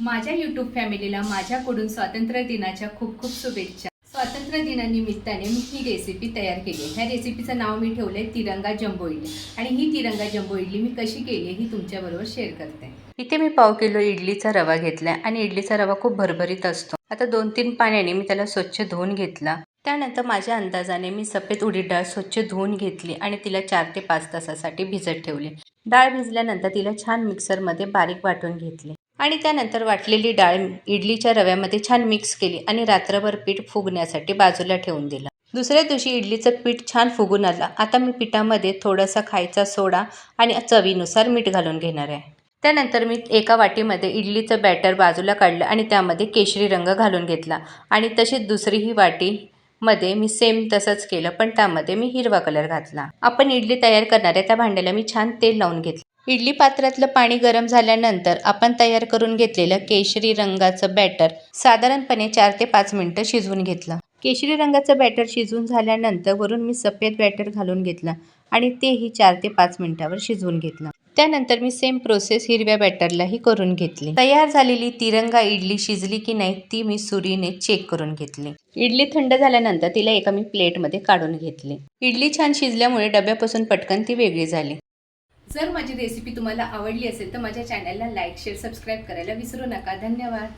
माझ्या यूट्यूब फॅमिलीला माझ्याकडून स्वातंत्र्य दिनाच्या खूप खूप शुभेच्छा। स्वातंत्र्य दिनानिमित्ताने मी ही रेसिपी तयार केली आहे। ह्या रेसिपीचं नाव मी ठेवलंय तिरंगा जंबो इडली आणि ही तिरंगा जंबो इडली मी कशी केली ही तुमच्याबरोबर शेअर करते। इथे मी पाव किलो इडलीचा रवा घेतला आणि इडलीचा रवा खूप भरभरीत असतो। आता 2-3 पाण्याने मी त्याला स्वच्छ धुवून घेतला। त्यानंतर माझ्या अंदाजाने मी सफेद उडीद डाळ स्वच्छ धुवून घेतली आणि तिला 4 ते 5 तासासाठी भिजत ठेवली। डाळ भिजल्यानंतर तिला छान मिक्सरमध्ये बारीक वाटून घेतली आणि त्यानंतर वाटलेली डाळ इडलीच्या रव्यामध्ये छान मिक्स केली आणि रात्रभर पीठ फुगण्यासाठी बाजूला ठेवून दिलं। दुसऱ्या दिवशी इडलीचं पीठ छान फुगून आलं। आता मी पिठामध्ये थोडासा खायचा सोडा आणि चवीनुसार मीठ घालून घेणार आहे। त्यानंतर मी एका वाटीमध्ये इडलीचं बॅटर बाजूला काढलं आणि त्यामध्ये केशरी रंग घालून घेतला आणि तशीच दुसरी ही वाटीमध्ये मी सेम तसंच केलं, पण त्यामध्ये मी हिरवा कलर घातला। आपण इडली तयार करणार आहे त्या भांड्याला मी छान तेल लावून घेतलं। इडली पात्रातलं पाणी गरम झाल्यानंतर आपण तयार करून घेतलेलं केशरी रंगाचं बॅटर साधारणपणे 4 ते 5 मिनिटं शिजवून घेतलं। केशरी रंगाचं बॅटर शिजवून झाल्यानंतर वरून मी सफेद बॅटर घालून घेतलं आणि तेही 4 ते 5 मिनिटावर शिजवून घेतलं। त्यानंतर मी सेम प्रोसेस हिरव्या बॅटरलाही करून घेतली। तयार झालेली तिरंगा इडली शिजली की नाही ती मी सुरीने चेक करून घेतली। इडली थंड झाल्यानंतर तिला एका मी प्लेटमध्ये काढून घेतली। इडली छान शिजल्यामुळे डब्यापासून पटकन ती वेगळी झाली। जर माझी रेसिपी तुम्हाला आवडली असेल तर माझ्या चॅनलला लाईक, शेअर, सबस्क्राईब करायला विसरू नका। धन्यवाद।